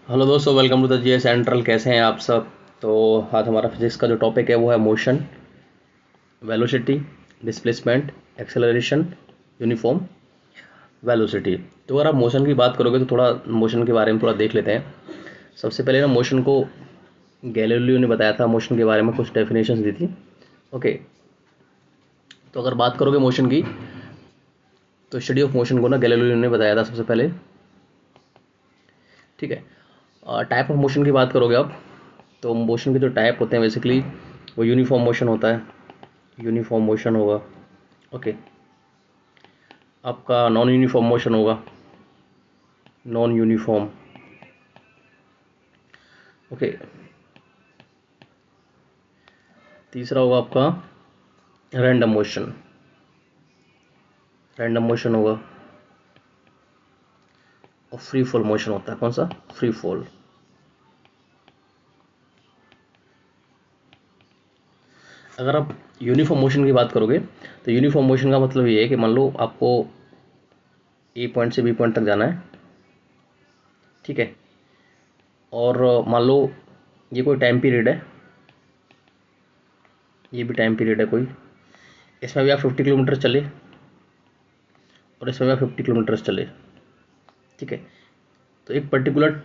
Hello दोस्तों, welcome to the GS Central. कैसे हैं आप सब? तो आज हमारा फिजिक्स का जो टॉपिक है वो है motion, velocity, displacement, acceleration, uniform velocity. तो अगर आप मोशन की बात करोगे तो थोड़ा मोशन के बारे में थोड़ा देख लेते हैं। सबसे पहले ना मोशन को गैलीलियो ने बताया था, मोशन के बारे में कुछ डेफिनेशंस दी थी। ओके, तो अगर बात करोगे मोशन की तो स्टडी ऑफ मोशन को ना गैलीलियो ने बताया था सबसे पहले। ठीक है, टाइप ऑफ मोशन की बात करोगे आप तो मोशन के जो टाइप होते हैं बेसिकली वो यूनिफॉर्म मोशन होता है, यूनिफॉर्म मोशन होगा। ओके, आपका नॉन यूनिफॉर्म मोशन होगा, नॉन यूनिफॉर्म। ओके, तीसरा होगा आपका रैंडम मोशन, रैंडम मोशन होगा। और फ्री फॉल मोशन होता है, कौन सा? Free fall. अगर आप यूनिफॉर्म मोशन की बात करोगे तो यूनिफॉर्म मोशन का मतलब ये है कि मान लो आपको ए पॉइंट से बी पॉइंट तक जाना है, ठीक है, और मान लो ये कोई टाइम पीरियड है, ये भी टाइम पीरियड है कोई, इसमें भी आप 50 किलोमीटर चले और इसमें भी आप 50 किलोमीटर चले, ठीक है। तो एक पर्टिकुलर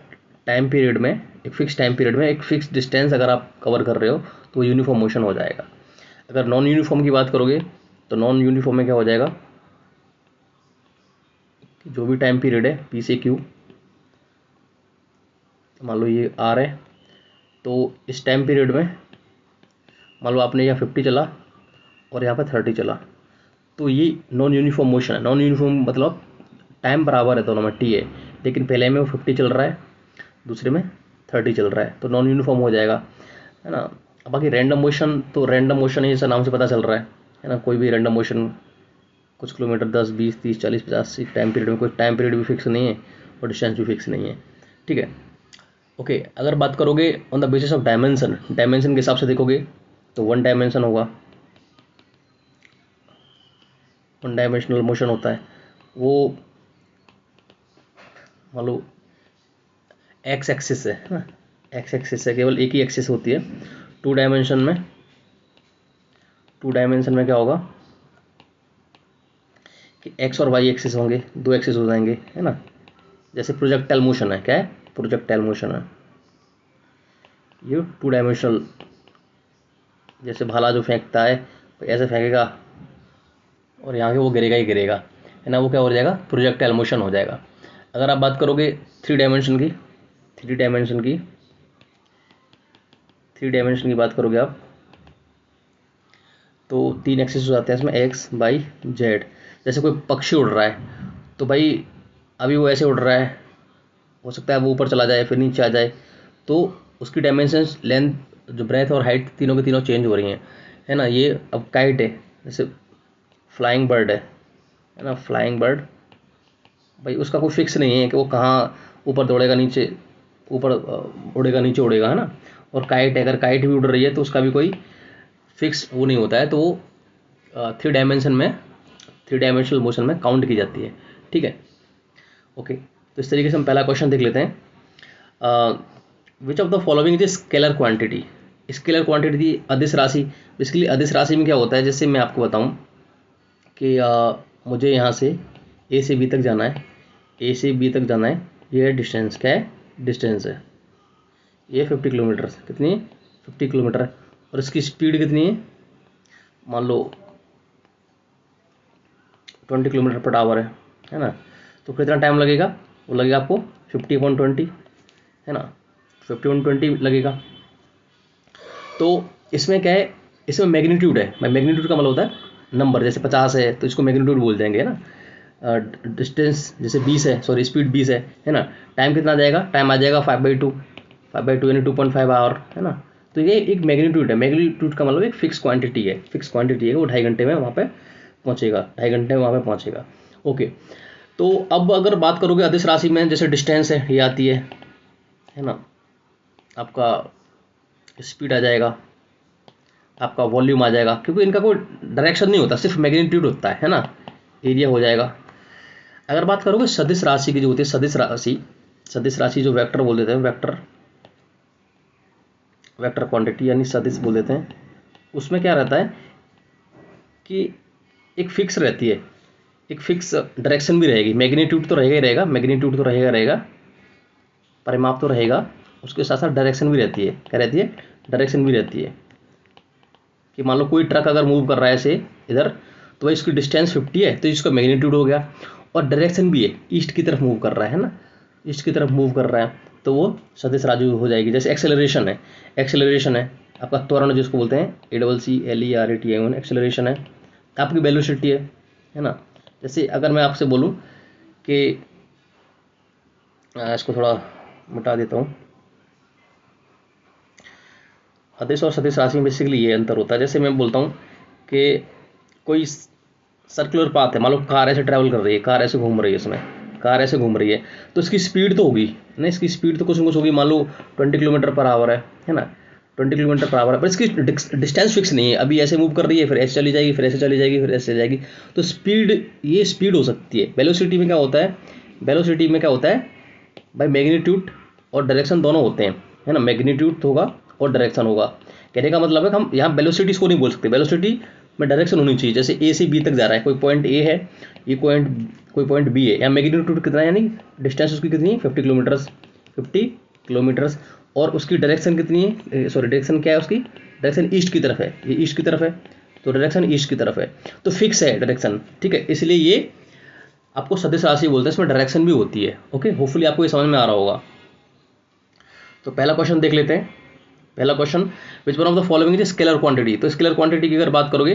टाइम पीरियड में, एक फिक्स टाइम पीरियड में एक फिक्स डिस्टेंस अगर आप कवर कर रहे हो तो वो यूनिफॉर्म मोशन हो जाएगा। अगर नॉन यूनिफॉर्म की बात करोगे तो नॉन यूनिफॉर्म में क्या हो जाएगा कि जो भी टाइम पीरियड है पी से क्यू, मान लो ये आर है, तो इस टाइम पीरियड में मान लो आपने यहाँ 50 चला और यहाँ पर 30 चला, तो ये नॉन यूनिफॉर्म मोशन है। नॉन यूनिफॉर्म मतलब टाइम बराबर है दोनों में, टी है, लेकिन पहले में वो 50 चल रहा है, दूसरे में 30 चल रहा है, तो नॉन यूनिफॉर्म हो जाएगा, है ना। अब बाकी रैंडम मोशन, तो रैंडम मोशन ही जैसा नाम से पता चल रहा है ना। कोई भी रैंडम मोशन कुछ किलोमीटर 10 20 30 40 50 टाइम पीरियड में, कोई टाइम पीरियड भी फिक्स नहीं है और डिस्टेंस भी फिक्स नहीं है, ठीक है। ओके, अगर बात करोगे on the basis of dimension, dimension के हिसाब से देखोगे तो वन डायमेंशन होगा, वन डायमेंशनल मोशन होता है वो। मान लो एक्स एक्सिस है ना, एक्स एक्सिस है, केवल एक ही एक्सिस होती है। टू डायमेंशन में, टू डायमेंशन में क्या होगा कि एक्स और वाई एक्सिस होंगे, दो एक्सिस हो जाएंगे, है ना। जैसे प्रोजेक्टाइल मोशन है, क्या है? प्रोजेक्टाइल मोशन है ये टू डायमेंशनल। जैसे भाला जो फेंकता है ऐसे फेंकेगा और यहाँ के वो गिरेगा ही गिरेगा, है ना, वो क्या हो जाएगा? प्रोजेक्टाइल मोशन हो जाएगा। अगर आप बात करोगे थ्री डायमेंशन की, थ्री डायमेंशन की, थ्री डायमेंशन की बात करोगे आप तो तीन एक्सिस हो जाते हैं इसमें, एक्स वाई जेड। जैसे कोई पक्षी उड़ रहा है तो भाई अभी वो ऐसे उड़ रहा है, हो सकता है वो ऊपर चला जाए फिर नीचे आ जाए, तो उसकी डायमेंशन, लेंथ, जो ब्रेथ और हाइट तीनों की तीनों चेंज हो रही हैं, है ना। ये अब काइट है, जैसे फ्लाइंग बर्ड है ना, फ्लाइंग बर्ड, भाई उसका कोई फिक्स नहीं है कि वो कहाँ ऊपर दौड़ेगा, नीचे ऊपर उड़ेगा, नीचे उड़ेगा, है ना। और काइट है, अगर काइट भी उड़ रही है तो उसका भी कोई फिक्स वो नहीं होता है, तो वो थ्री डायमेंशन में, थ्री डायमेंशनल मोशन में काउंट की जाती है, ठीक है। ओके, तो इस तरीके से हम पहला क्वेश्चन देख लेते हैं। विच of the following is scalar quantity? Scalar quantity थी अदिश राशि। बेसिकली अदिश राशि में क्या होता है, जैसे मैं आपको बताऊं कि मुझे यहाँ से ए से बी तक जाना है, ए से बी तक जाना है, ये डिस्टेंस क्या है? डिस्टेंस है ये 50 किलोमीटर, कितनी? 50 किलोमीटर है। और इसकी स्पीड कितनी है? मान लो 20 किलोमीटर पर आवर है ना। तो कितना टाइम लगेगा? वो लगेगा आपको 50/20, है ना, 50/20 लगेगा। तो इसमें क्या है, इसमें मैग्नीट्यूड है। मैग्नीट्यूड का मतलब होता है नंबर, जैसे 50 है तो इसको मैग्नीट्यूड बोल देंगे, है ना। डिस्टेंस जैसे 20 है, सॉरी स्पीड 20 है ना। टाइम कितना जाएगा? टाइम आ जाएगा 5/2, 5/2 यानी 2.5 आवर, है ना। तो ये एक मैग्नीट्यूड है। मैग्नीट्यूड का मतलब एक फिक्स क्वांटिटी है, फिक्स क्वांटिटी है, वो 2.5 घंटे में वहाँ पे पहुँचेगा, 2.5 घंटे में वहाँ पे पहुँचेगा। ओके, तो अब अगर बात करोगे अदिश राशि में, जैसे डिस्टेंस है ये आती है ना, आपका स्पीड आ जाएगा, आपका वॉल्यूम आ जाएगा, क्योंकि इनका कोई डायरेक्शन नहीं होता, सिर्फ मैग्नीट्यूड होता है ना। एरिया हो जाएगा। अगर बात करोगे सदिश राशि की, जो होती है सदिश राशि, सदिश राशि जो वेक्टर बोल देते हैं, वेक्टर क्वांटिटी यानी सदिश बोल देते हैं, उसमें क्या रहता है कि एक फिक्स रहती है, एक फिक्स डायरेक्शन भी रहेगी, मैग्नीट्यूड तो रहेगा ही रहेगा, मैग्नीट्यूड तो रहेगा, परिमाप तो रहेगा, उसके साथ साथ डायरेक्शन भी रहती है। क्या रहती है? डायरेक्शन भी रहती है कि मान लो कोई ट्रक अगर मूव कर रहा है ऐसे इधर, तो भाई इसकी डिस्टेंस 50 है तो इसका मैग्नीट्यूड हो गया, और डायरेक्शन भी है, ईस्ट की तरफ मूव कर रहा है ना, ईस्ट की तरफ मूव कर रहा है, तो वो सदिश राशि हो जाएगी। जैसे एक्सेलरेशन है आपका त्वरण जिसको बोलते हैं, ACCLERATION एक्सेलरेशन है, आपकी वेलोसिटी है ना। जैसे अगर मैं आपसे बोलूँ कि इसको थोड़ा मिटा देता हूँ, अदिश और सदिश राशि में बेसिकली ये अंतर होता है। जैसे मैं बोलता हूँ कि कोई सर्कुलर पाथ है, मान लो कार ऐसे ट्रैवल कर रही है, कार ऐसे घूम रही है, इसमें कार ऐसे घूम रही है, तो इसकी स्पीड तो होगी ना, इसकी स्पीड तो कुछ ना कुछ होगी, मान लो 20 किलोमीटर पर आवर है ना, 20 किलोमीटर पर आवर है, पर इसकी डिस्टेंस फिक्स नहीं है, अभी ऐसे मूव कर रही है, फिर ऐसे चली जाएगी, फिर ऐसे चली जाएगी, फिर ऐसे जाएगी, तो स्पीड, ये स्पीड हो सकती है। वेलोसिटी में क्या होता है भाई, मैग्नीट्यूड और डायरेक्शन दोनों होते हैं, है ना, मैग्नीट्यूड होगा और डायरेक्शन होगा। कहने का मतलब है कि हम यहाँ वेलोसिटी इसको नहीं बोल सकते, वेलोसिटी में डायरेक्शन होनी चाहिए। जैसे ए से बी तक जा रहा है, कोई पॉइंट ए है, ये कोई पॉइंट बी है, यहाँ मैग्नीट्यूड कितना है, यानी डिस्टेंस उसकी कितनी है, 50 किलोमीटर्स, और उसकी डायरेक्शन कितनी है, सॉरी डायरेक्शन क्या है उसकी, डायरेक्शन ईस्ट की तरफ है, ये ईस्ट की तरफ है, तो डायरेक्शन ईस्ट की तरफ है, तो फिक्स है डायरेक्शन, ठीक है, इसलिए ये आपको सदिश राशि बोलते हैं, इसमें डायरेक्शन भी होती है। ओके, होपफुली आपको ये समझ में आ रहा होगा। तो पहला क्वेश्चन देख लेते हैं। पहला question, which one of the following is scalar quantity. तो स्केलर क्वांटिटी की अगर बात करोगे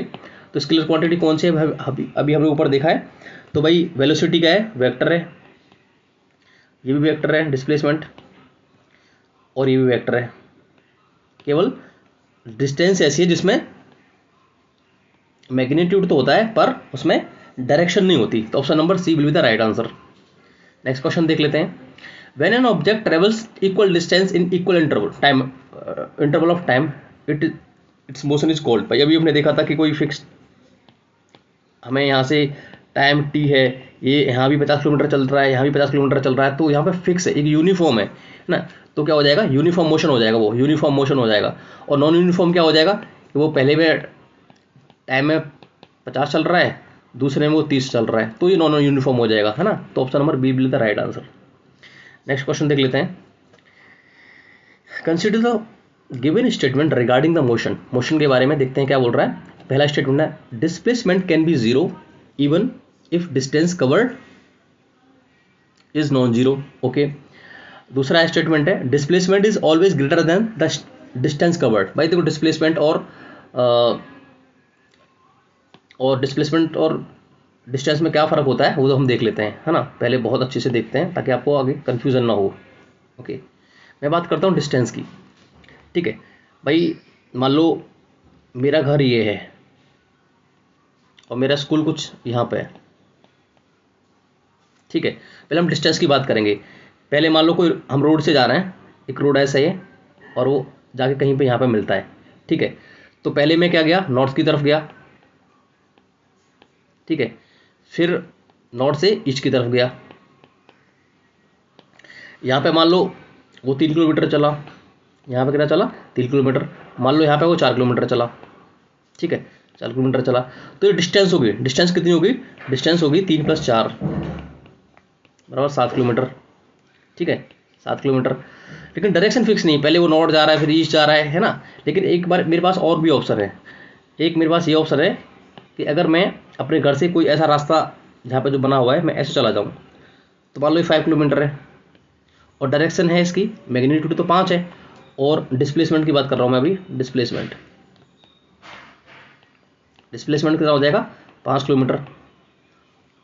तो स्केलर क्वांटिटी कौन सी है, अभी हमने ऊपर देखा है, तो भाई वेलोसिटी क्या है, वेक्टर है, ये भी वेक्टर है, डिस्प्लेसमेंट, और ये भी वेक्टर है, केवल डिस्टेंस ऐसी है जिसमें मैग्नीट्यूड तो होता है पर उसमें डायरेक्शन नहीं होती, तो option number C will be the right answer. Next question देख लेते हैं। When an object travels equal distance in equal interval of time its motion is called. भाई अभी हमने देखा था कि कोई फिक्स, हमें यहाँ से टाइम टी है, ये यहाँ भी 50 किलोमीटर चल रहा है, यहाँ भी 50 किलोमीटर चल रहा है, तो यहाँ पे फिक्स है, एक यूनिफॉर्म है ना, तो क्या हो जाएगा, यूनिफॉर्म मोशन हो जाएगा, वो यूनिफॉर्म मोशन हो जाएगा। और नॉन यूनिफॉर्म क्या हो जाएगा कि वो पहले में टाइम में 50 चल रहा है, दूसरे में वो 30 चल रहा है, तो ये नॉन यूनिफॉर्म हो जाएगा, है ना। तो option number B will the right answer. Next question देख लेते हैं। Consider the given statement regarding the motion. Motion के बारे में देखते हैं क्या बोल रहा है। पहला स्टेटमेंट है, displacement can be zero even if distance covered is non zero. Okay. दूसरा स्टेटमेंट है, displacement is always greater than the distance covered. भाई देखो डिस्प्लेसमेंट और डिस्प्लेसमेंट और डिस्टेंस में क्या फ़र्क होता है वो तो हम देख लेते हैं, है ना, पहले बहुत अच्छे से देखते हैं ताकि आपको आगे कन्फ्यूज़न ना हो। ओके, मैं बात करता हूँ डिस्टेंस की, ठीक है। भाई मान लो मेरा घर ये है और मेरा स्कूल कुछ यहाँ पे है, ठीक है। पहले हम डिस्टेंस की बात करेंगे। पहले मान लो कोई हम रोड से जा रहे हैं, एक रोड ऐसा है और वो जाके कहीं पे यहाँ पे मिलता है, ठीक है। तो पहले मैं क्या गया, नॉर्थ की तरफ गया, ठीक है, फिर नॉर्थ से ईस्ट की तरफ गया। यहाँ पे मान लो वो 3 किलोमीटर चला, यहाँ पे कितना चला 3 किलोमीटर, मान लो यहाँ पे वो 4 किलोमीटर चला, ठीक है, 4 किलोमीटर चला, तो ये डिस्टेंस होगी। डिस्टेंस कितनी होगी, डिस्टेंस होगी 3 + 4 बराबर 7 किलोमीटर, ठीक है, 7 किलोमीटर। लेकिन डायरेक्शन फिक्स नहीं, पहले वो नॉर्थ जा रहा है फिर ईस्ट जा रहा है ना। लेकिन एक बार मेरे पास और भी ऑप्शन है, एक मेरे पास ये ऑप्शन है कि अगर मैं अपने घर से कोई ऐसा रास्ता जहाँ पे जो बना हुआ है मैं ऐसे चला जाऊँ, तो मान लो ये 5 किलोमीटर है और डायरेक्शन है इसकी, मैग्नीट्यूड तो 5 है, और डिस्प्लेसमेंट की बात कर रहा हूँ मैं अभी, डिस्प्लेसमेंट कितना हो जाएगा 5 किलोमीटर,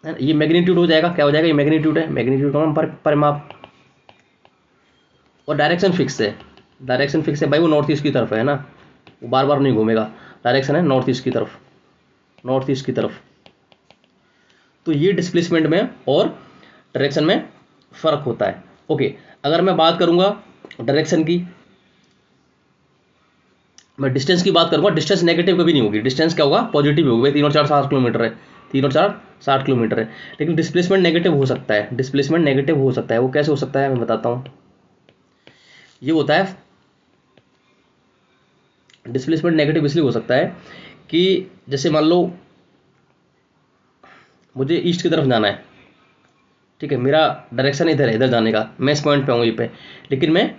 है ना। ये मैग्नीट्यूड हो जाएगा, क्या हो जाएगा, ये मैग्नीट्यूड है, मैग्नीट्यूड का परिमाप, और डायरेक्शन फिक्स है, डायरेक्शन फिक्स है भाई, वो नॉर्थ ईस्ट की तरफ है ना, वो बार बार नहीं घूमेगा, डायरेक्शन है नॉर्थ ईस्ट की तरफ, नॉर्थ ईस्ट की तरफ। तो ये डिस्प्लेसमेंट में और डायरेक्शन में फ़र्क होता है। ओके, अगर मैं बात करूंगा डायरेक्शन की, मैं डिस्टेंस की बात करूंगा, डिस्टेंस नेगेटिव कभी नहीं होगी, डिस्टेंस क्या होगा, पॉजिटिव होगी। भाई 3 और 4 7 किलोमीटर है, 3 और 4 60 किलोमीटर है, लेकिन डिस्प्लेसमेंट नेगेटिव हो सकता है, डिस्प्लेसमेंट नेगेटिव हो सकता है। वो कैसे हो सकता है मैं बताता हूँ। ये होता है डिस्प्लेसमेंट नेगेटिव इसलिए हो सकता है कि जैसे मान लो मुझे ईस्ट की तरफ जाना है, ठीक है, मेरा डायरेक्शन इधर है, इधर जाने का, मैं इस पॉइंट पे हूँ ये पे, लेकिन मैं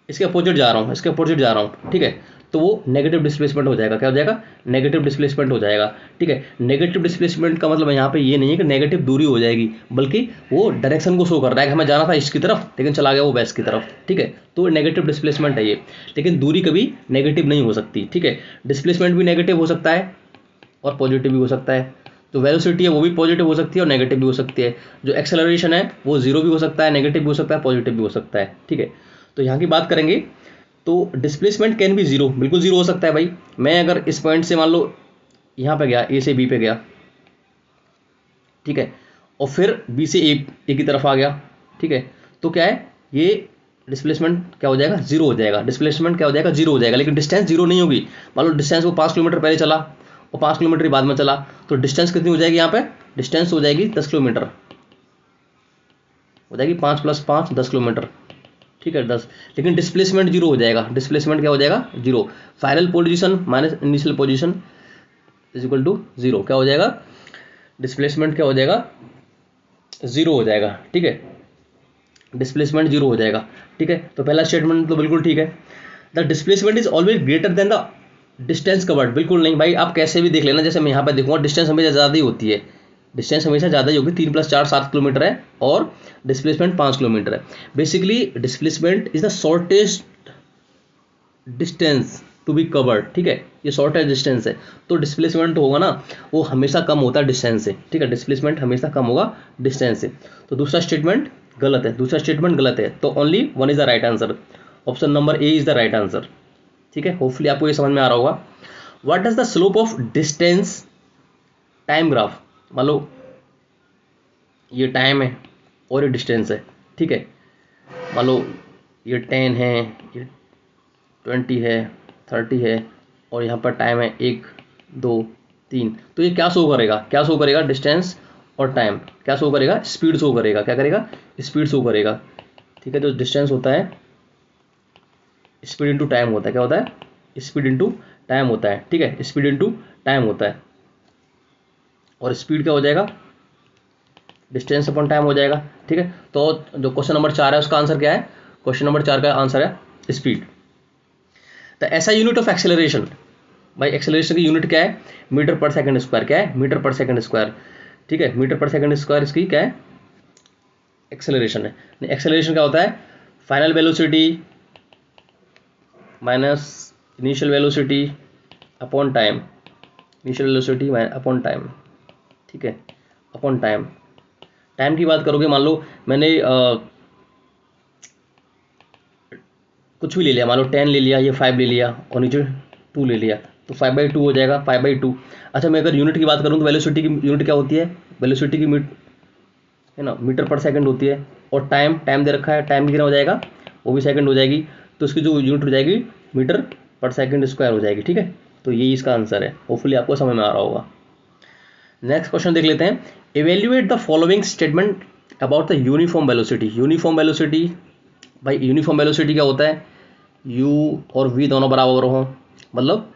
इसके अपोजिट जा रहा हूँ, इसके अपोजिट जा रहा हूँ, ठीक है, तो वो नेगेटिव डिस्प्लेसमेंट हो जाएगा। क्या हो जाएगा? नेगेटिव डिस्प्लेसमेंट हो जाएगा, ठीक है। नेगेटिव डिस्प्लेसमेंट का मतलब यहाँ पे ये नहीं है कि नेगेटिव दूरी हो जाएगी, बल्कि वो डायरेक्शन को शो कर रहा है कि हमें जाना था ईस्ट की तरफ, लेकिन चला गया वो वेस्ट की तरफ, ठीक है। तो नेगेटिव डिस्प्लेसमेंट है ये, लेकिन दूरी कभी नेगेटिव नहीं हो सकती, ठीक है। डिस्प्लेसमेंट भी नेगेटिव हो सकता है और पॉजिटिव भी हो सकता है। जो वेलोसिटी है वो भी पॉजिटिव हो सकती है और नेगेटिव भी हो सकती है। जो एक्सेलरेशन है वो जीरो भी हो सकता है, नेगेटिव भी हो सकता है, पॉजिटिव भी हो सकता है, ठीक है। तो यहाँ की बात करेंगे तो डिस्प्लेसमेंट कैन भी जीरो, बिल्कुल जीरो हो सकता है भाई। मैं अगर इस पॉइंट से मान लो यहाँ पे गया, ए से बी पे गया, ठीक है, और फिर बी से ए की तरफ आ गया, ठीक है, तो क्या है, ये डिस्प्लेसमेंट क्या हो जाएगा? जीरो हो जाएगा। डिस्प्लेसमेंट क्या हो जाएगा? जीरो हो जाएगा, लेकिन डिस्टेंस जीरो नहीं होगी। मान लो डिस्टेंस वो 5 किलोमीटर पहले चला और 5 किलोमीटर बाद में चला, तो डिस्टेंस कितनी हो जाएगी? यहाँ पे डिस्टेंस हो जाएगी 10 किलोमीटर हो जाएगी, 5 + 5 10 किलोमीटर, ठीक है, 10। लेकिन डिस्प्लेसमेंट जीरो हो जाएगा। डिस्प्लेसमेंट क्या हो जाएगा? Zero. Final position minus initial position is equal to zero. क्या हो जाएगा? डिस्प्लेसमेंट क्या हो जाएगा? जीरो हो जाएगा, ठीक है। डिस्प्लेसमेंट जीरो हो जाएगा, ठीक है। तो पहला स्टेटमेंट तो बिल्कुल ठीक है। The displacement is always greater than the distance covered. बिल्कुल नहीं भाई, आप कैसे भी देख लेना, जैसे मैं यहाँ पर देखूंगा डिस्टेंस हमेशा ज़्यादा ही होती है, डिस्टेंस हमेशा ज़्यादा ही होगी। 3 + 4 7 किलोमीटर है और डिस्प्लेसमेंट 5 किलोमीटर है। Basically displacement is the shortest distance to be covered, ठीक है, ये शॉर्टेस्ट डिस्टेंस है। तो डिस्प्लेसमेंट होगा ना, वो हमेशा कम होता है डिस्टेंस से, ठीक है। डिस्प्लेसमेंट हमेशा कम होगा डिस्टेंस से। तो दूसरा स्टेटमेंट गलत है, दूसरा स्टेटमेंट गलत है। तो only one is the right answer, option number A is the right answer, ठीक है। होपफुली आपको ये समझ में आ रहा होगा। What does the slope of distance time graph? मान लो ये टाइम है और ये डिस्टेंस है, ठीक है। मान लो ये 10 है, ये 20 है, 30 है, और यहाँ पर टाइम है 1 2 3। तो ये क्या शो करेगा? क्या शो करेगा? डिस्टेंस और टाइम क्या शो करेगा? स्पीड शो करेगा। क्या करेगा? स्पीड शो करेगा, ठीक है। जो डिस्टेंस होता है स्पीड इंटू टाइम होता है। क्या होता है? स्पीड इंटू टाइम होता है, ठीक है। स्पीड इंटू टाइम होता है, और स्पीड क्या हो जाएगा? डिस्टेंस अपॉन टाइम हो जाएगा, ठीक है। तो जो क्वेश्चन नंबर 4 है उसका आंसर क्या है? क्वेश्चन नंबर 4 का आंसर है स्पीड। तो ऐसा यूनिट ऑफ एक्सेलरेशन, भाई एक्सेलरेशन की यूनिट क्या है? Metre per second square. क्या है? मीटर पर सेकंड स्क्वायर, ठीक है। मीटर पर सेकंड स्क्वायर इसकी क्या है? एक्सेलरेशन है। एक्सेलरेशन क्या होता है? Final velocity minus initial velocity upon time, initial velocity upon time, ठीक है, अपॉन टाइम। टाइम की बात करोगे, मान लो मैंने कुछ भी ले लिया, मान लो 10 ले लिया, ये 5 ले लिया और नीचे 2 ले लिया, तो 5/2 हो जाएगा, 5/2। अच्छा, मैं अगर यूनिट की बात करूँ तो वेलोसिटी की यूनिट क्या होती है? वेलोसिटी की है ना, मीटर पर सेकंड होती है। और टाइम, टाइम दे रखा है, टाइम कितना हो जाएगा? वो भी सेकंड हो जाएगी। तो इसकी जो यूनिट हो जाएगी मीटर पर सेकंड स्क्वायर हो जाएगी, ठीक है। तो यही इसका आंसर है। होपफुली आपको समझ में आ रहा होगा। नेक्स्ट क्वेश्चन देख लेते हैं। Evaluate the following statement about the uniform velocity. Uniform velocity, भाई यूनिफॉर्म वेलोसिटी क्या होता है? u और v दोनों बराबर हो, मतलब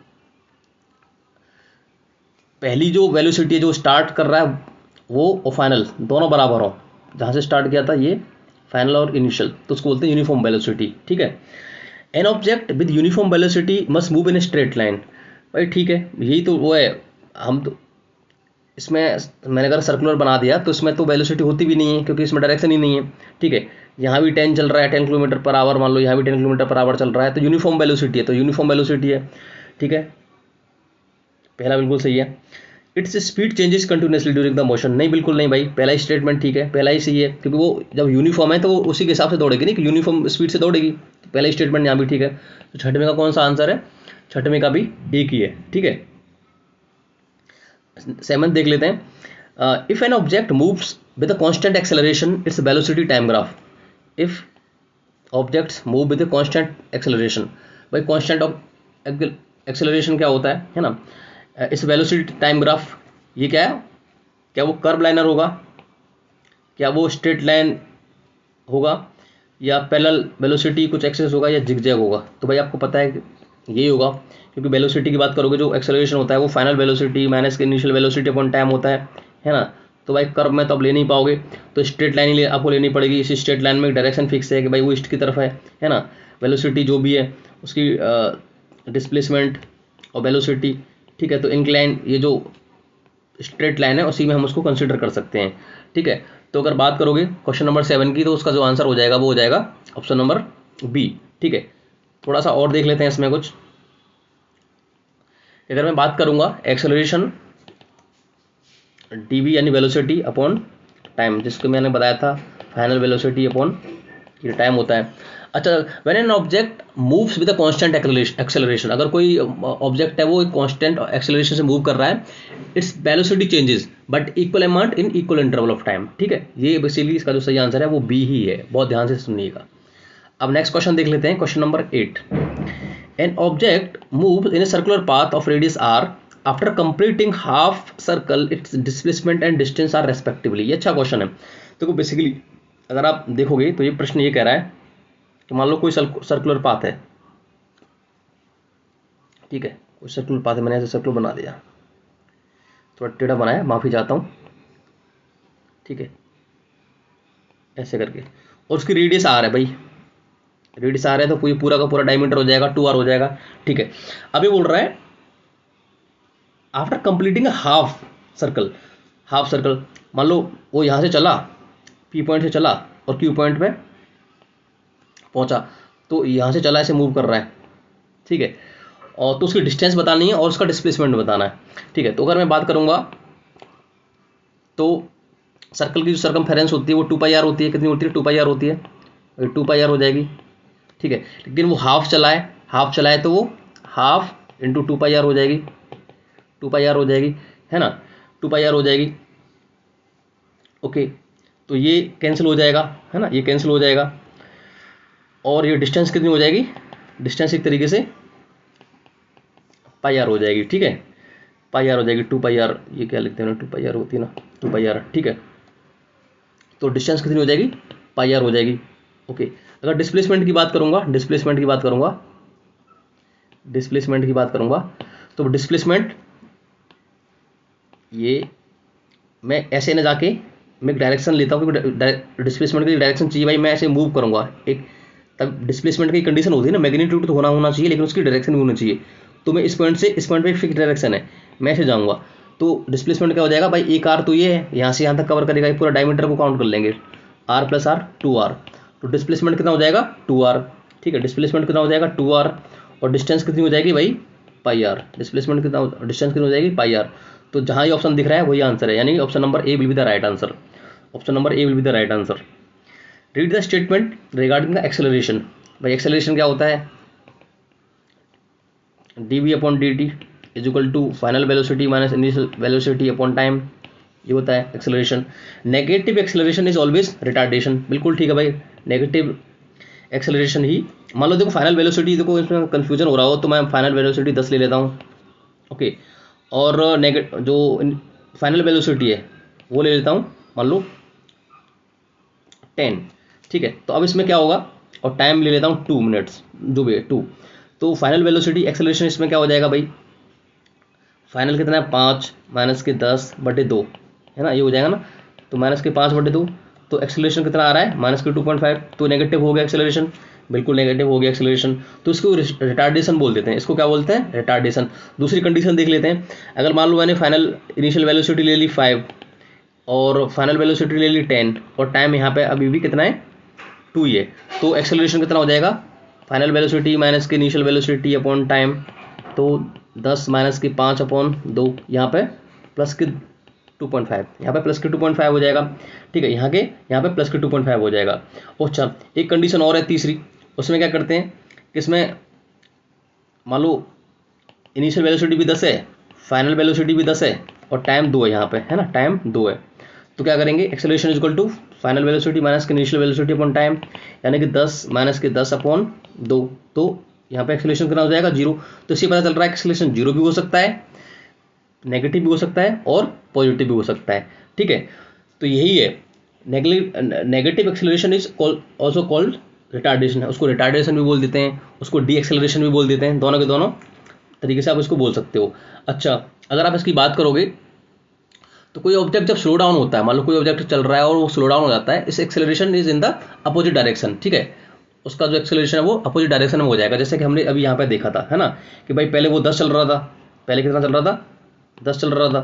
पहली जो वेलोसिटी है जो स्टार्ट कर रहा है वो और फाइनल दोनों बराबर हो। जहाँ से स्टार्ट किया था ये फाइनल और इनिशियल, तो उसको बोलते हैं यूनिफॉर्म वेलोसिटी, ठीक है। An object with uniform velocity must move in a straight line. भाई ठीक है, यही तो वो है। हम तो इसमें मैंने अगर सर्कुलर बना दिया तो इसमें तो वेलोसिटी होती भी नहीं है, क्योंकि इसमें डायरेक्शन ही नहीं है, ठीक है। यहाँ भी 10 चल रहा है, 10 किलोमीटर पर आवर, मान लो यहाँ भी 10 किलोमीटर पर आवर चल रहा है, तो यूनिफॉर्म वेलोसिटी है, तो यूनिफॉर्म वेलोसिटी है, ठीक है। पहला बिल्कुल सही है। Its speed changes continuously during the motion. नहीं, बिल्कुल नहीं भाई, पहला ही स्टेटमेंट ठीक है, पहला ही सही है, क्योंकि वो जब यूनिफॉर्म है तो वो उसी के हिसाब से दौड़ेगी, नहीं कि यूनिफॉर्म स्पीड से दौड़ेगी। तो पहला ही स्टेटमेंट यहाँ भी ठीक है। तो छठवें का कौन सा आंसर है? छठवें का भी एक ही है, ठीक है। 7 देख लेते हैं। If N object moves with a constant acceleration its velocity time graph. If objects move with a constant acceleration, भाई कांस्टेंट ऑफ एक्सेलरेशन क्या होता है ना? इस वेलोसिटी टाइम ग्राफ ये क्या है? क्या वो कर्व लाइनर होगा, क्या वो स्ट्रेट लाइन होगा, या पैरेलल वेलोसिटी कुछ एक्सेस होगा, या जिगजैग होगा। तो भाई आपको पता है कि यही होगा, क्योंकि वेलोसिटी की बात करोगे जो एक्सेलरेशन होता है वो फाइनल वेलोसिटी माइनस के इनिशियल वेलोसिटी अपॉन टाइम होता है ना। तो भाई कर्व में तो अब ले नहीं पाओगे, तो स्ट्रेट लाइन ही आपको लेनी पड़ेगी। इसी स्ट्रेट लाइन में डायरेक्शन फिक्स है कि भाई वो ईस्ट की तरफ है ना। वेलोसिटी जो भी है उसकी डिस्प्लेसमेंट और वेलोसिटी, ठीक है। तो इंक्लाइन ये जो स्ट्रेट लाइन है उसी में हम उसको कंसिडर कर सकते हैं, ठीक है। तो अगर बात करोगे क्वेश्चन नंबर 7 की, तो उसका जो आंसर हो जाएगा वो हो जाएगा ऑप्शन नंबर बी, ठीक है। थोड़ा सा और देख लेते हैं इसमें कुछ। अगर मैं बात करूंगा एक्सेलरेशन dv यानी वेलोसिटी अपॉन टाइम, जिसको मैंने बताया था फाइनल वेलोसिटी अपॉन ये टाइम होता है। अच्छा, when an object moves with a constant acceleration, अगर कोई ऑब्जेक्ट है वो एक कांस्टेंट एक्सेलरेशन से मूव कर रहा है, its velocity changes but equal amount in equal interval of time, ठीक है। ये बेसिकली इसका जो सही आंसर है वो बी ही है, बहुत ध्यान से सुनिएगा। अब नेक्स्ट क्वेश्चन देख लेते हैं, question number 8। An object moves in a circular path of radius r after completing half circle, its displacement and distance are respectively. ये अच्छा क्वेश्चन है। देखो बेसिकली अगर आप देखोगे तो ये प्रश्न ये कह रहा है कि मान लो कोई सर्कुलर पाथ है, ठीक है, कोई सर्कुलर पाथ है, मैंने ऐसे सर्कुलर बना दिया, थोड़ा टेढ़ा बनाया, माफी चाहता हूँ, ठीक है, ऐसे करके, और उसकी रेडियस आर है भाई, रेडियस आर है तो पूरा का पूरा डायमीटर हो जाएगा 2r हो जाएगा, ठीक है। अभी बोल रहा है आफ्टर कंप्लीटिंग हाफ सर्कल, मान लो वो यहाँ से चला, पी पॉइंट से चला और क्यू पॉइंट पे पहुंचा, तो यहाँ से चला ऐसे मूव कर रहा है, ठीक है, और तो उसकी डिस्टेंस बतानी है और उसका डिस्प्लेसमेंट बताना है, ठीक है। तो अगर मैं बात करूंगा तो सर्कल की जो सर्कमफेरेंस होती है वो 2πr होती है, कितनी होती है 2πr होती है, 2πr हो जाएगी, ठीक है। लेकिन वो हाफ चला है तो वो हाफ इंटू 2πr हो जाएगी, 2πr हो जाएगी, है ना, 2πr हो जाएगी, ओके। तो ये कैंसिल हो जाएगा, है ना, ये कैंसिल हो जाएगा, और ये डिस्टेंस कितनी हो जाएगी, डिस्टेंस एक तरीके से πr हो जाएगी, ठीक है, πr हो जाएगी 2πr, ये क्या लिखते हैं ना 2πr होती है ना 2πr, ठीक है। तो डिस्टेंस कितनी हो जाएगी πr हो जाएगी, ओके। अगर डिस्प्लेसमेंट की बात करूंगा तो डिस्प्लेसमेंट ये मैं ऐसे ना जाके मैं डायरेक्शन लेता हूँ, क्योंकि डिस्प्लेसमेंट की डायरेक्शन चाहिए भाई, मैं ऐसे मूव करूंगा एक, तब डिस्प्लेसमेंट की कंडीशन होती है ना, मैग्नीट्यूड तो होना चाहिए लेकिन उसकी डायरेक्शन भी होनी चाहिए। तो मैं इस पॉइंट से इस पॉइंट पे फिक्स डायरेक्शन है, मैं ऐसे जाऊंगा, तो डिस्प्लेसमेंट क्या हो जाएगा भाई, एक आर तो ये है, यहाँ से यहाँ तक कवर करेगा, पूरा डायमीटर को काउंट कर लेंगे, r प्लस आर 2r, तो डिस्प्लेसमेंट कितना हो जाएगा 2r, ठीक है, डिस्प्लेसमेंट कितना हो जाएगा 2r, और डिस्टेंस कितनी हो जाएगी भाई πr, डिस्प्लेसमेंट कितना, डिस्टेंस कितनी हो जाएगी πr। तो जहाँ ये ऑप्शन दिख रहा है वही आंसर है, यानी option number A will be the right answer, option number A will be the right answer. Read the statement regarding the acceleration. भाई एक्सेलरेशन क्या होता है, dv upon dt is equal to final velocity minus initial velocity upon time, ये होता है acceleration. Negative acceleration is always retardation, बिल्कुल ठीक है भाई, नेगेटिव एक्सेलरेशन ही, मान लो देखो फाइनल वेलोसिटी, देखो इसमें कन्फ्यूजन हो रहा हो तो मैं फाइनल वेलोसिटी 10 ले लेता हूँ, ओके, और जो फाइनल वेलोसिटी है वो ले लेता हूँ मान लो 10, ठीक है। तो अब इसमें क्या होगा, और टाइम ले लेता हूँ 2 मिनट्स, जो भी है 2, तो फाइनल वेलोसिटी एक्सेलरेशन इसमें क्या हो जाएगा भाई, फाइनल कितना है 5 माइनस के 10/2, है ना, ये हो जाएगा ना, तो माइनस के 5/2, तो एक्सेलरेशन कितना आ रहा है माइनस के 2.5, तो नेगेटिव हो गया एक्सेलरेशन, बिल्कुल नेगेटिव हो गया एक्सेलरेशन, तो इसको रिटार्डेशन बोल देते हैं, इसको क्या बोलते हैं रिटार्डेशन। दूसरी कंडीशन देख लेते हैं, अगर मान लो मैंने फाइनल इनिशियल वेलोसिटी ले ली 5 और फाइनल वेलोसिटी ले ली 10 और टाइम यहाँ पे अभी भी कितना है 2 ही है, तो एक्सेलरेशन कितना हो जाएगा, फाइनल वेलोसिटी माइनस के इनिशियल वेलोसिटी अपॉन टाइम, तो 10 माइनस के 5/2, यहाँ पे प्लस के 2.5, यहाँ पे प्लस के 2.5 हो जाएगा, ठीक है, यहाँ पे प्लस के 2.5 हो जाएगा। अच्छा एक कंडीशन और है तीसरी, उसमें क्या करते हैं कि इसमें मान लो इनिशियल वेलोसिटी भी 10 है, फाइनल वेलोसिटी भी 10 है और टाइम 2 है यहाँ पे, है ना, टाइम 2 है, तो क्या करेंगे acceleration is equal to final velocity minus के इनिशियल वेलोसिटी अपॉन टाइम, यानी कि 10 माइनस के 10/2, तो यहाँ पे एक्सेलरेशन कितना हो जाएगा 0। तो इससे पता चल रहा है एक्सेलरेशन 0 भी हो सकता है, नेगेटिव भी हो सकता है और पॉजिटिव भी हो सकता है, ठीक है। तो यही है, negative acceleration is also called retardation है, उसको रिटार्डेशन भी बोल देते हैं, उसको डी एक्सेलरेशन भी बोल देते हैं, दोनों के दोनों तरीके से आप इसको बोल सकते हो। अच्छा, अगर आप इसकी बात करोगे तो कोई ऑब्जेक्ट जब स्लो डाउन होता है, मान लो कोई ऑब्जेक्ट चल रहा है और वो स्लो डाउन हो जाता है, इस acceleration is in the opposite direction, ठीक है। उसका जो एक्सेलरेशन है वो अपोजिट डायरेक्शन में हो जाएगा, जैसे कि हमने अभी यहाँ पे देखा था, है ना, कि भाई पहले वो 10 चल रहा था, पहले कितना चल रहा था, 10 चल रहा था,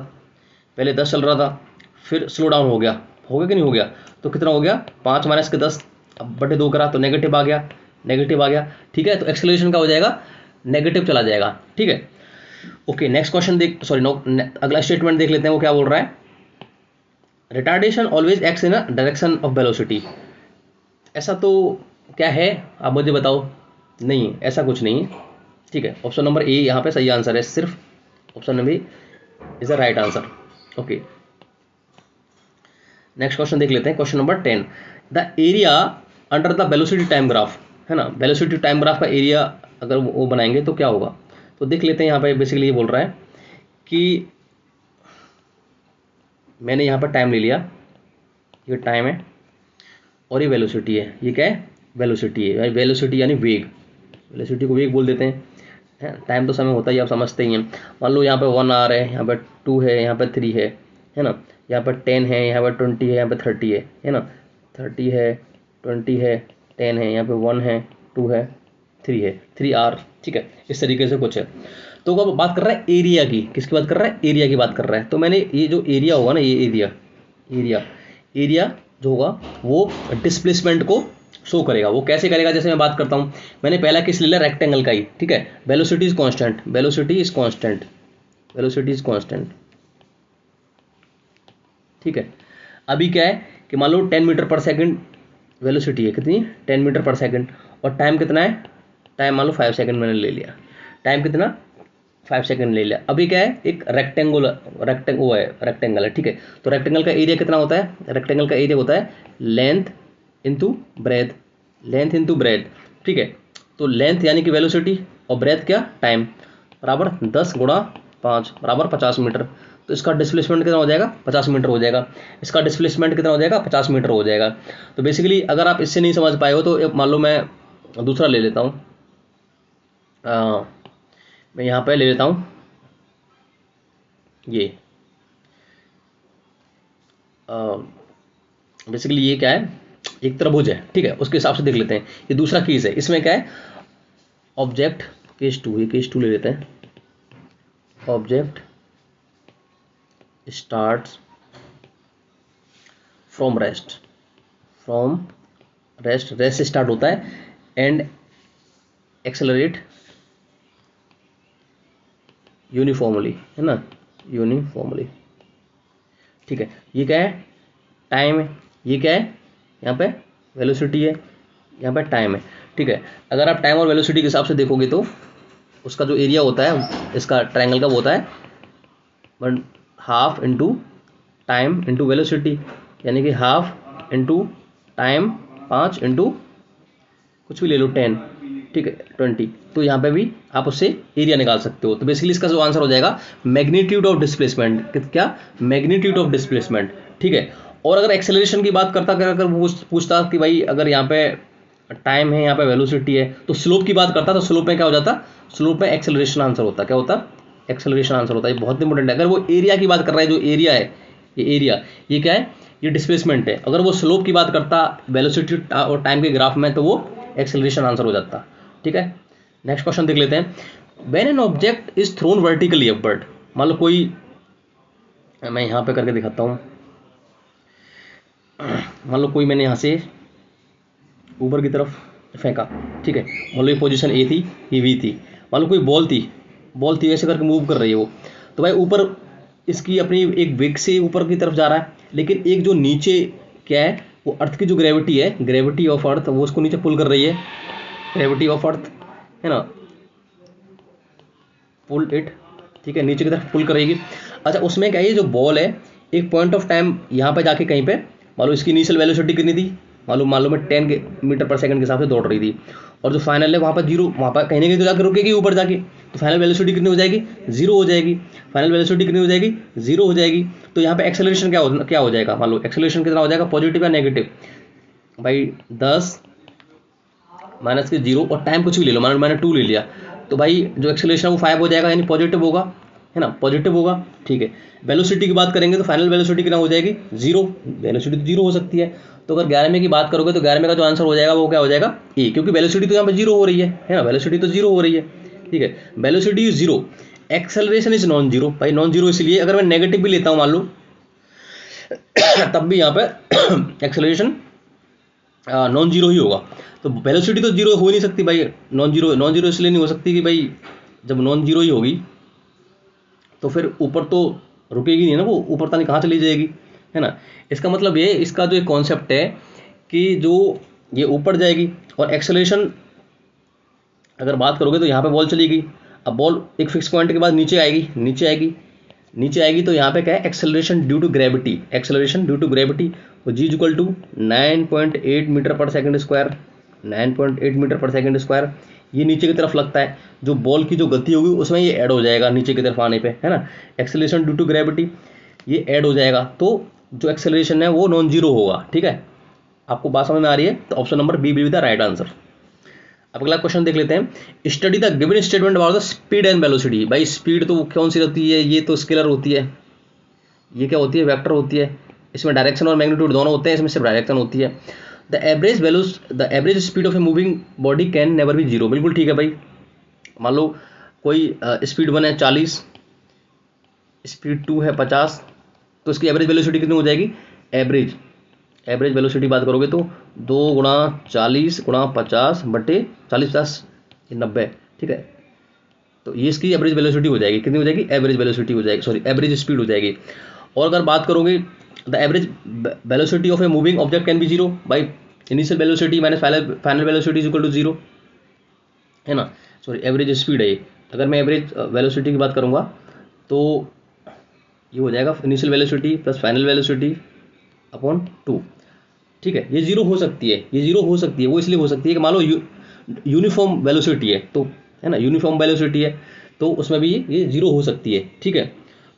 पहले 10 चल रहा था, फिर स्लो डाउन हो गया कि नहीं हो गया, तो कितना हो गया, 5 माइनस के 10, अब बटे 2 करा तो नेगेटिव आ गया, नेगेटिव आ गया, ठीक है। तो एक्सेलरेशन का हो जाएगा, नेगेटिव चला जाएगा, ठीक है। ओके, नेक्स्ट क्वेश्चन देख, सॉरी नो, अगला स्टेटमेंट देख लेते हैं, वो क्या बोल रहा है, retardation always acts in a direction of velocity. ऐसा तो क्या है, आप मुझे बताओ, नहीं ऐसा कुछ नहीं है, ठीक है। ऑप्शन नंबर ए यहाँ पे सही आंसर है, सिर्फ option number A is the right answer. Okay, next question देख लेते हैं, question number 10, the area under the velocity time graph, है ना, वेलोसिटी टाइम ग्राफ का एरिया अगर वो बनाएंगे तो क्या होगा, तो देख लेते हैं। यहाँ पे बेसिकली ये बोल रहा है कि मैंने यहाँ पर टाइम ले लिया, ये टाइम है और ये वेलोसिटी है, ये क्या है, वेलोसिटी है, वेलोसिटी यानी वेग, वेलोसिटी को वेग बोल देते हैं, टाइम तो समय होता ही, आप समझते ही हैं। मान लो यहाँ पे 1 आवर है, यहाँ पे 2 है, यहाँ पे 3 है ना, यहाँ पर 10 है, यहाँ पर 20 है, यहाँ पे 30 है ना, 30 है, 20 है, 10 है, यहाँ पे 1 है, 2 है, 3 है, 3 आवर, ठीक है, इस तरीके से कुछ है। तो अब बात कर रहा है एरिया की, किसकी बात कर रहा है, एरिया की बात कर रहा है। तो मैंने ये जो एरिया होगा ना, ये एरिया जो होगा वो डिस्प्लेसमेंट को शो करेगा। वो कैसे करेगा, जैसे मैं बात करता हूँ, मैंने पहला केस ले लिया रेक्टेंगल का ही, ठीक है, वेलोसिटी इज कांस्टेंट, ठीक है। अभी क्या है कि मान लो 10 मीटर पर सेकंड वेलोसिटी है, कितनी, 10 मीटर पर सेकंड, और टाइम कितना है, टाइम मान लो 5 सेकंड मैंने ले लिया, टाइम कितना, 5 सेकंड ले लिया। अभी क्या है, एक रेक्टेंगल है, ठीक है। तो रेक्टेंगल का एरिया कितना होता है, रेक्टेंगल का एरिया होता है लेंथ इंटू ब्रेथ, ठीक है। तो लेंथ यानी कि वेलोसिटी और ब्रेथ क्या, टाइम, बराबर 10 गुणा 5 बराबर 50 मीटर। तो इसका डिस्प्लेसमेंट कितना हो जाएगा, 50 मीटर हो जाएगा, इसका डिस्प्लेसमेंट कितना हो जाएगा, 50 मीटर हो जाएगा। तो बेसिकली अगर आप इससे नहीं समझ पाए हो तो मान लो मैं दूसरा ले लेता हूँ, मैं यहाँ पे ले लेता हूँ ये, बेसिकली ये क्या है, एक त्रिभुज है, ठीक है, उसके हिसाब से देख लेते हैं। ये दूसरा केस है, इसमें क्या है, ऑब्जेक्ट केस 2, ये केस 2 ले लेते हैं, ऑब्जेक्ट स्टार्ट्स फ्रॉम रेस्ट से स्टार्ट होता है एंड एक्सेलरेट यूनिफॉर्मली, है ना, यूनिफॉर्मली, ठीक है। ये क्या है, टाइम है, ये क्या है, यहाँ पे वेलोसिटी है, यहाँ पे टाइम है, ठीक है। अगर आप टाइम और वेलोसिटी के हिसाब से देखोगे तो उसका जो एरिया होता है इसका ट्रायंगल का वो होता है 1/2 इंटू टाइम इंटू वेलोसिटी, यानी कि 1/2 इंटू टाइम 5 इंटू कुछ भी ले लो 10, ठीक है, 20। तो यहाँ पे भी आप उससे एरिया निकाल सकते हो। तो बेसिकली इसका जो आंसर हो जाएगा मैग्नीट्यूड ऑफ डिस्प्लेसमेंट, क्या, मैग्नीट्यूड ऑफ डिस्प्लेसमेंट, ठीक है। और अगर एक्सेलरेशन की बात करता, अगर पूछता कि भाई अगर यहाँ पे टाइम है, यहाँ पे वेलोसिटी है, तो स्लोप की बात करता, तो स्लोप में क्या हो जाता, स्लोप में एक्सेलरेशन आंसर होता, क्या होता, एक्सेलरेशन आंसर होता है। ये बहुत इंपॉर्टेंट है। अगर वो एरिया की बात कर रहा है, जो एरिया है, ये एरिया, ये क्या है, ये डिस्प्लेसमेंट है। अगर वो स्लोप की बात करता वेलोसिटी और टाइम के ग्राफ में, तो वो एक्सेलरेशन आंसर हो जाता, ठीक है। नेक्स्ट क्वेश्चन देख लेते हैं, when an object is thrown vertically upward, मान लो कोई, मैं यहाँ पे करके दिखाता हूँ, मान लो कोई मैंने यहाँ से ऊपर की तरफ फेंका, ठीक है, मान लो ये पोजीशन ए थी, ये बी थी, मान लो कोई बॉल थी ऐसे करके मूव कर रही है वो, तो भाई ऊपर इसकी अपनी एक वेग से ऊपर की तरफ जा रहा है, लेकिन एक जो नीचे क्या है, वो अर्थ की जो ग्रेविटी है, ग्रेविटी ऑफ अर्थ, वो उसको नीचे पुल कर रही है, ग्रेविटी ऑफ अर्थ, है ना, पुल इट, ठीक है, नीचे की तरफ पुल करेगी। अच्छा, उसमें क्या है, ये जो बॉल है एक पॉइंट ऑफ टाइम यहाँ पे जाके कहीं पे, मान लो इसकी इनिशियल वेलोसिटी कितनी थी मान लो मैं 10 मीटर पर सेकंड के हिसाब से दौड़ रही थी, और जो फाइनल है वहाँ पर जीरो, वहाँ पर कहीं ना कहीं तो जाकर रुकेगी ऊपर जाके, तो फाइनल वेलोसिटी कितनी हो जाएगी, जीरो हो जाएगी। फाइनल वेलोसिटी कितनी हो जाएगी, जीरो हो जाएगी। तो यहाँ पे एक्सेलरेशन क्या हो जाएगा, मान लो एक्सेलरेशन कितना हो जाएगा, पॉजिटिव या नेगेटिव, भाई 10 माइनस के जीरो, और टाइम कुछ भी ले लो, मान लो मैंने 2 ले लिया, तो भाई जो एक्सेलरेशन है वो 5 हो जाएगा, यानी पॉजिटिव होगा, है ना, पॉजिटिव होगा। ठीक है, वेलोसिटी की बात करेंगे तो फाइनल वेलोसिटी कितना हो जाएगी, जीरो। वेलोसिटी तो जीरो हो सकती है, तो अगर 11 में की बात करोगे तो 11 में का जो आंसर हो जाएगा वो क्या हो जाएगा, ए, क्योंकि वेलोसिटी तो यहाँ पे जीरो हो रही है ना, वेलोसिटी तो जीरो हो रही है। ठीक है, velocity is zero, acceleration is non zero. भाई नॉन जीरो इसलिए, अगर मैं नेगेटिव भी लेता हूँ मान लो तब भी यहाँ पे एक्सेलरेशन नॉन जीरो ही होगा। तो वेलोसिटी तो जीरो हो नहीं सकती भाई, नॉन जीरो इसलिए नहीं हो सकती कि भाई जब नॉन जीरो ही होगी तो फिर ऊपर तो रुकेगी नहीं ना, वो ऊपर तक कहाँ चली जाएगी, है ना। इसका मतलब ये, इसका जो एक कॉन्सेप्ट है कि जो ये ऊपर जाएगी, और एक्सेलरेशन अगर बात करोगे तो यहाँ पे बॉल चली गई, अब बॉल एक फिक्स पॉइंट के बाद नीचे आएगी, तो यहाँ पे क्या है, acceleration due to gravity, acceleration due to gravity, तो G equal to 9.8 metre per second square, 9.8 metre per second square. ये नीचे की तरफ लगता है, जो बॉल की जो गति होगी उसमें ये ऐड हो जाएगा नीचे की तरफ आने पे, है ना, एक्सेलरेशन ड्यू टू ग्रेविटी ये ऐड हो जाएगा, तो जो एक्सेलरेशन है वो नॉन जीरो होगा। ठीक है, आपको बात समझ में आ रही है, तो option number B will be the right answer. अब अगला क्वेश्चन देख लेते हैं, study the given statement about the speed and velocity. भाई स्पीड तो कौन सी होती है, ये तो स्केलर होती है, ये क्या होती है, वेक्टर होती है, इसमें डायरेक्शन और मैग्नीट्यूड दोनों होते हैं, इसमें सिर्फ डायरेक्शन होती है। The average speed of a moving body can never be zero. बिल्कुल ठीक है भाई, मान लो कोई स्पीड 1 है 40, स्पीड 2 है 50, तो इसकी एवरेज वेलोसिटी कितनी हो जाएगी, एवरेज वेलोसिटी बात करोगे तो 2 गुणा 40 गुणा 50 बटे 40 + 90। ठीक है, तो ये इसकी एवरेज वेलोसिटी हो जाएगी, कितनी हो जाएगी, एवरेज वेलोसिटी हो जाएगी, सॉरी एवरेज स्पीड हो जाएगी। और अगर बात करोगे the average velocity of a moving object can be zero, by initial velocity minus final velocity is equal to zero, है ना, सॉरी एवरेज स्पीड है ये। अगर मैं एवरेज वेलोसिटी की बात करूँगा तो ये हो जाएगा initial velocity plus final velocity upon 2। ठीक है, ये जीरो हो सकती है, वो इसलिए हो सकती है कि मान लो यूनिफॉर्म वेलोसिटी है, तो है ना, यूनिफॉर्म वेलोसिटी है तो उसमें भी ये जीरो हो सकती है। ठीक है,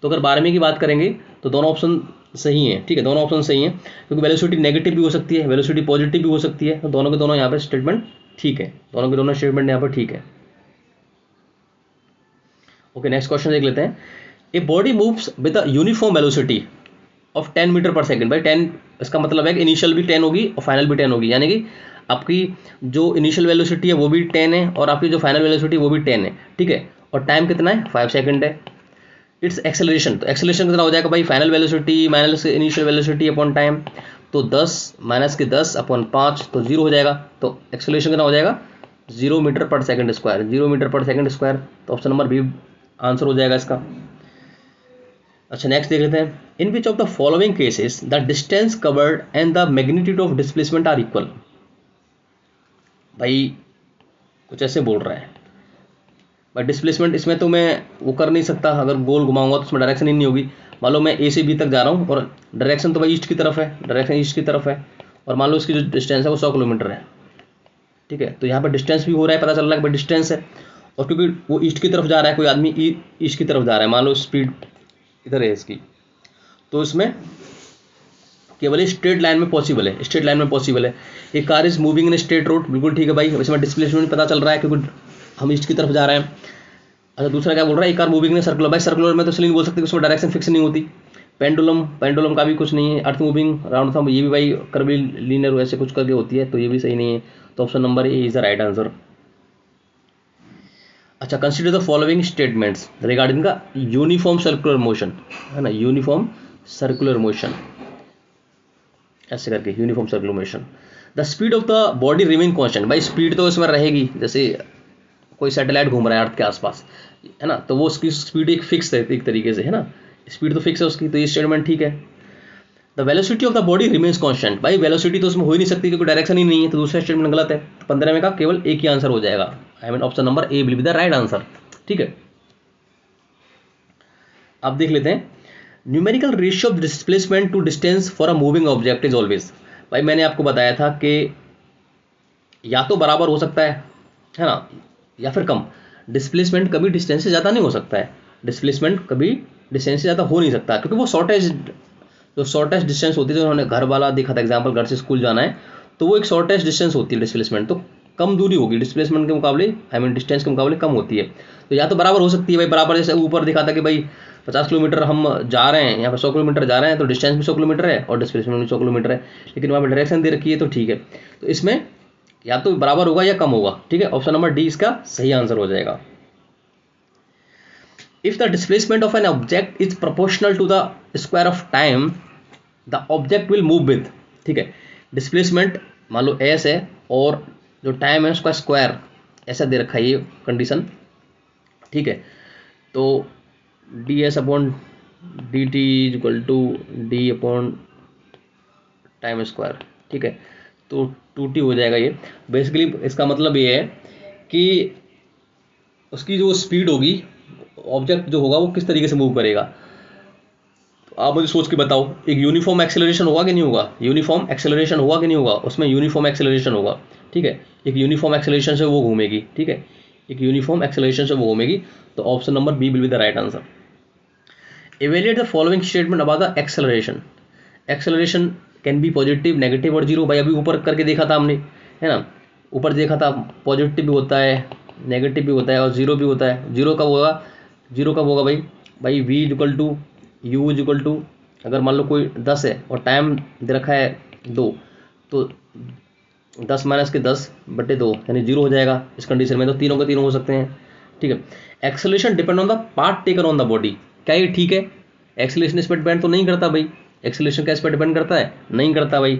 तो अगर 12वें की बात करेंगे तो दोनों ऑप्शन सही हैं। ठीक है, दोनों ऑप्शन सही हैं, क्योंकि वेलोसिटी नेगेटिव भी हो सकती है, वेलोसिटी पॉजिटिव भी हो सकती है, तो दोनों के दोनों यहाँ पे स्टेटमेंट ठीक है, दोनों के दोनों स्टेटमेंट यहाँ पर ठीक है। ओके, नेक्स्ट क्वेश्चन देख लेते हैं, a body moves with a uniform velocity of 10 metre per second. भाई 10 इसका मतलब है कि इनिशियल भी 10 होगी और फाइनल भी 10 होगी, यानी कि आपकी जो इनिशियल वेलोसिटी है वो भी 10 है और आपकी जो फाइनल वेलोसिटी वो भी 10 है। ठीक है, और टाइम कितना है, 5 सेकंड है। इट्स एक्सेलरेशन, तो एक्सेलरेशन कितना हो जाएगा भाई, final velocity minus initial velocity upon time, तो 10 माइनस के 10 अपॉन 5, तो जीरो हो जाएगा। तो एक्सेलरेशन कितना हो जाएगा, 0 metre per second square, 0 metre per second square, तो ऑप्शन नंबर बी आंसर हो जाएगा इसका। अच्छा, नेक्स्ट देख लेते हैं, in which of the following cases the distance covered and the magnitude of displacement are equal. भाई कुछ ऐसे बोल रहा है, बट डिस्प्लेसमेंट इसमें तो मैं वो कर नहीं सकता, अगर गोल घुमाऊंगा तो उसमें डायरेक्शन ही नहीं होगी। मान लो मैं ए से बी तक जा रहा हूँ और डायरेक्शन तो भाई ईस्ट की तरफ है, डायरेक्शन ईस्ट की तरफ है, और मान लो इसकी जो डिस्टेंस है वो 100 किलोमीटर है। ठीक है, तो यहाँ पर डिस्टेंस भी हो रहा है, पता चल रहा है कि भाई डिस्टेंस है, और क्योंकि वो ईस्ट की तरफ जा रहा है, कोई आदमी ईस्ट की तरफ जा रहा है, मान लो स्पीड इधर है इसकी, तो इसमें केवल स्ट्रेट लाइन में पॉसिबल है, स्ट्रेट लाइन में पॉसिबल है। एक car is moving in straight road, बिल्कुल ठीक है भाई, इसमें डिस्प्लेसमेंट पता चल रहा है क्योंकि हम ईस्ट की तरफ जा रहे हैं। अच्छा, दूसरा क्या बोल रहा है, एक कार मूविंग इन सर्कुलर, भाई सर्कुलर में तो इसलिए नहीं बोल सकते, उसमें डायरेक्शन फिक्स नहीं होती। पेंडुलम का भी कुछ नहीं है, अर्थ मूविंग राउंड था, ये भी भाई कर्वी लीनियर वैसे कुछ करके होती है, तो ये भी सही नहीं है, तो option number A is the right answer. अच्छा, consider the following statements regarding the uniform circular motion, है ना, यूनिफॉर्म सर्कुलर मोशन, ऐसे करके uniform circular motion. The speed of the body remain constant, भाई स्पीड तो इसमें रहेगी, जैसे कोई सैटेलाइट घूम रहा है अर्थ के आसपास, है ना, तो वो उसकी स्पीड एक फिक्स है एक तरीके से, है ना, स्पीड तो फिक्स है उसकी, तो ये स्टेटमेंट ठीक है। The velocity of the body remains constant, भाई वेलोसिटी तो उसमें हो ही नहीं सकती क्योंकि डायरेक्शन ही नहीं है, तो दूसरा स्टेटमेंट गलत है। तो 15 में का केवल एक ही आंसर हो जाएगा, I mean option number A will be the right answer. ठीक है, अब देख लेते हैं, numerical ratio of displacement to distance for a moving object is always. भाई मैंने आपको बताया था कि या तो बराबर हो सकता है ना, या फिर कम। डिस्प्लेसमेंट कभी डिस्टेंस से ज़्यादा नहीं हो सकता है, डिस्प्लेसमेंट कभी डिस्टेंस से ज़्यादा हो नहीं सकता, क्योंकि वो शॉर्टेस्ट डिस्टेंस होती है। जो उन्होंने घर वाला देखा था एग्जाम्पल, घर से स्कूल जाना है तो वो एक शॉर्टेस्ट डिस्टेंस होती है डिस्प्लेसमेंट, तो कम दूरी होगी डिस्प्लेसमेंट के मुकाबले, आई मीन डिस्टेंस के मुकाबले कम होती है। तो या तो बराबर हो सकती है भाई, बराबर जैसे ऊपर दिखा था कि भाई 50 किलोमीटर हम जा रहे हैं, यहाँ पर 100 किलोमीटर जा रहे हैं, तो डिस्टेंस भी 100 किलोमीटर है और डिस्प्लेसमेंट भी 100 किलोमीटर है, लेकिन वहाँ पर डायरेक्शन दे रखी है तो ठीक है। तो इसमें या तो बराबर होगा या कम होगा, ठीक है। ऑप्शन नंबर डी इसका सही आंसर हो जाएगा। If the displacement of an object is proportional to the square of time the object will move with, ठीक है। डिस्प्लेसमेंट मान लो एस है और जो टाइम है उसका स्क्वायर ऐसा दे रखा है ये कंडीशन, ठीक है। तो D S upon D T is equal to D upon time square, ठीक है। तो 2t हो जाएगा ये। बेसिकली इसका मतलब ये है कि उसकी जो स्पीड होगी, ऑब्जेक्ट जो होगा वो किस तरीके से मूव करेगा। तो आप मुझे सोच के बताओ, एक यूनिफॉर्म एक्सेलरेशन होगा कि नहीं होगा, यूनिफॉर्म एक्सेलरेशन होगा कि नहीं होगा, उसमें यूनिफॉर्म एक्सेलरेशन होगा, ठीक है। एक यूनिफॉर्म एक्सेलरेशन से वो घूमेगी, ठीक है, एक यूनिफॉर्म एक्सेलरेशन से वो घूमेगी। तो option number B will be the right answer. Evaluate the following statement about the acceleration. Acceleration can be positive, negative और जीरो। भाई अभी ऊपर करके देखा था हमने, है ना, ऊपर देखा था पॉजिटिव भी होता है, नेगेटिव भी होता है और जीरो भी होता है। जीरो कब होगा, जीरो कब होगा भाई V equal to U is equal to, अगर मान लो कोई 10 है और टाइम दे रखा है 2, तो 10 माइनस के 10/2 यानी जीरो हो जाएगा इस कंडीशन में। तो तीनों के तीनों हो सकते हैं, ठीक है। Acceleration depend on the part taken on the body, क्या ये ठीक है। एक्सेलरेशन इस पर डिपेंड तो नहीं करता भाई, एक्सेलरेशन क्या इस पर डिपेंड करता है, नहीं करता भाई,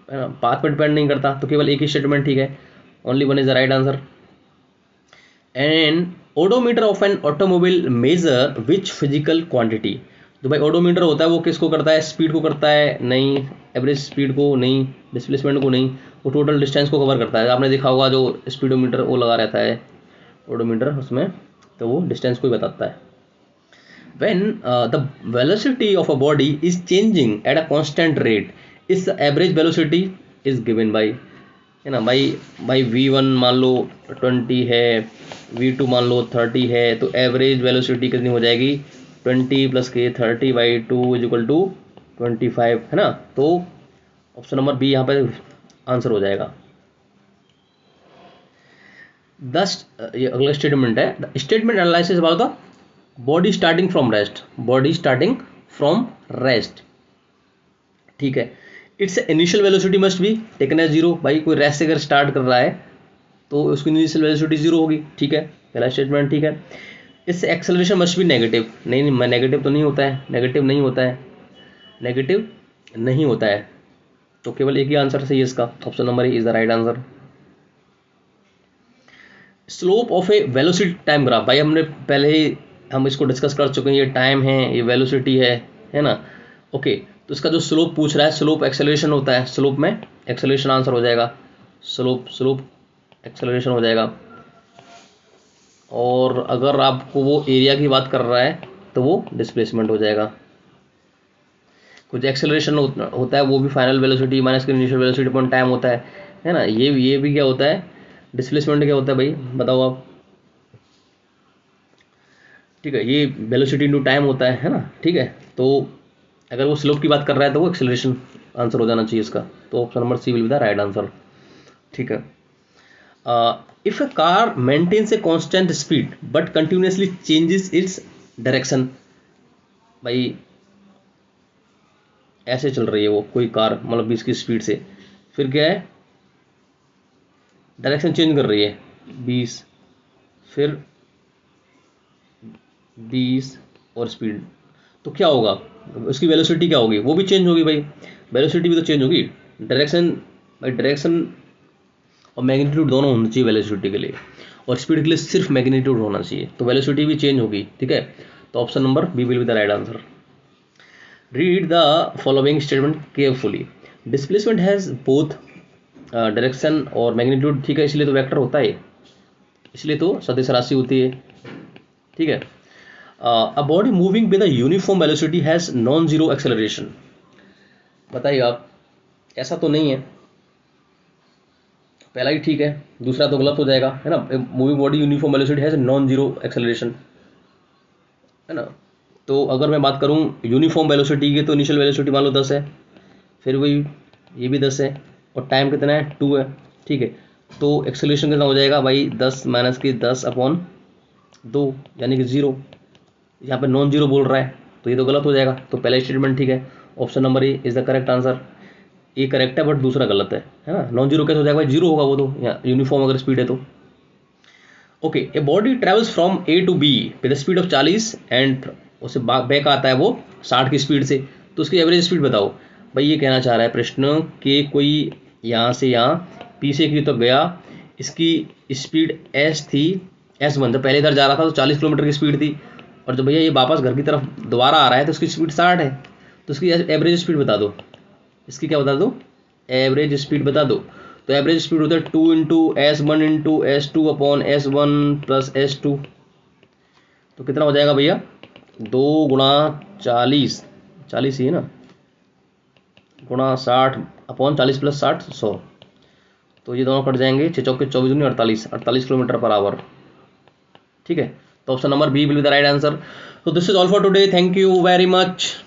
पाथ पर डिपेंड नहीं करता। तो केवल एक ही स्टेटमेंट ठीक है, only one is the right answer. And odometer of an automobile major which physical quantity. जो भाई ओडोमीटर होता है वो किसको करता है, स्पीड को करता है, नहीं एवरेज स्पीड को, नहीं डिस्प्लेसमेंट को, नहीं, वो टोटल डिस्टेंस को कवर करता है। आपने देखा होगा जो स्पीडोमीटर वो लगा रहता है ओडोमीटर उसमें, तो वो डिस्टेंस को ही बताता है। when the velocity of a body is changing at a constant rate, its average velocity is given by, है ना भाई v1 मान लो 20 है, v2 मान लो 30 है, तो एवरेज वेलोसिटी कितनी हो जाएगी, 20 प्लस के 30/2 इज इक्वल टू 25, है ना। तो ऑप्शन नंबर बी यहाँ पे आंसर हो जाएगा। ये अगला स्टेटमेंट है, statement analysis about the body starting from rest, body starting from rest, ठीक है। It's initial velocity must be taken as zero. भाई कोई रेस्ट से अगर स्टार्ट कर रहा है तो उसकी इनिशियल वेलोसिटी जीरो होगी, ठीक है, पहला स्टेटमेंट ठीक है। It's acceleration must be negative, नहीं नेगेटिव तो नहीं होता है, नेगेटिव नहीं होता है, नेगेटिव नहीं होता है, तो केवल एक ही आंसर सही है इसका, option number is the right answer. Slope of A velocity time graph, भाई हमने पहले ही हम इसको डिस्कस कर चुके हैं, ये टाइम है, ये वेलोसिटी है ना, ओके। तो इसका जो स्लोप पूछ रहा है, स्लोप एक्सेलरेशन होता है, स्लोप में एक्सेलरेशन आंसर हो जाएगा, स्लोप एक्सेलरेशन हो जाएगा। और अगर आपको वो एरिया की बात कर रहा है तो वो डिस्प्लेसमेंट हो जाएगा। कुछ एक्सेलरेशन होता है वो भी फाइनल वेलोसिटी माइनस की इनिशियल वेलोसिटी अपॉन टाइम होता है ना। ये भी क्या होता है, डिस्प्लेसमेंट क्या होता है भाई बताओ आप, ठीक है, ये वेलोसिटी इनटू टाइम होता है ना, ठीक है। तो अगर वो स्लोप की बात कर रहा है तो वो एक्सेलरेशन आंसर हो जाना चाहिए इसका, तो option number C will be the right answer, ठीक है। If a car maintains a constant speed but continuously changes its direction, भाई ऐसे चल रही है वो कोई कार, मतलब 20 की स्पीड से, फिर क्या है, डायरेक्शन चेंज कर रही है 20, फिर 20 और स्पीड, तो क्या होगा, उसकी वेलोसिटी क्या होगी, वो भी चेंज होगी भाई, वेलोसिटी भी तो चेंज होगी। डायरेक्शन और मैग्नीट्यूड दोनों होना चाहिए वेलोसिटी के लिए, और स्पीड के लिए सिर्फ मैग्नीट्यूड होना चाहिए, तो वेलोसिटी भी चेंज होगी, ठीक है। तो option number B will be the right answer. Read the following statement carefully. Displacement has both direction और मैग्नीट्यूड, ठीक है, इसलिए तो वेक्टर होता है, इसलिए तो सदिश राशि होती है, ठीक है। A body moving with a uniform velocity has non zero acceleration, बताइए आप, ऐसा तो नहीं है, पहला ही ठीक है, दूसरा तो गलत हो जाएगा, है ना। Moving body uniform velocity has non zero acceleration, है ना। तो अगर मैं बात करूँ यूनिफॉर्म वेलोसिटी की, तो इनिशियल वेलोसिटी मान लो 10 है, फिर वही ये भी 10 है, और टाइम कितना है 2 है, ठीक है। तो एक्सेलरेशन कितना हो जाएगा भाई, 10 माइनस की 10/2 यानी कि 0। यहाँ पे नॉन जीरो बोल रहा है, तो ये तो गलत हो जाएगा। तो पहला स्टेटमेंट ठीक है, option number A is the correct answer. ये करेक्ट है बट दूसरा गलत है ना। नॉन जीरो कैसे हो जाएगा भाई, जीरो होगा वो तो, यहाँ यूनिफॉर्म अगर स्पीड है तो। Okay, a body travels from A to B with speed of 40 and उसे बैक आता है वो 60 की स्पीड से, तो उसकी एवरेज स्पीड बताओ। भाई ये कहना चाह रहा है प्रश्न कि कोई यहाँ से यहाँ पी से की तो गया, इसकी स्पीड एस थी, S1 जब पहले इधर जा रहा था तो 40 किलोमीटर की स्पीड थी, और जब भैया ये वापस घर की तरफ दोबारा आ रहा है तो उसकी स्पीड 60 है, तो उसकी एवरेज स्पीड बता दो। इसकी क्या बता दो, एवरेज स्पीड बता दो। तो एवरेज स्पीड होता है 2 × S1 × S2 + S1 तो कितना हो जाएगा भैया, 2 × 40, 40 ही है ना, गुणा 60/40 + 60 100। तो ये दोनों कट जाएंगे, 6 चौके 24 दूनी 48, 48 किलोमीटर पर आवर, ठीक है। तो option number B will be the right answer. तो this is all for today, thank you very much.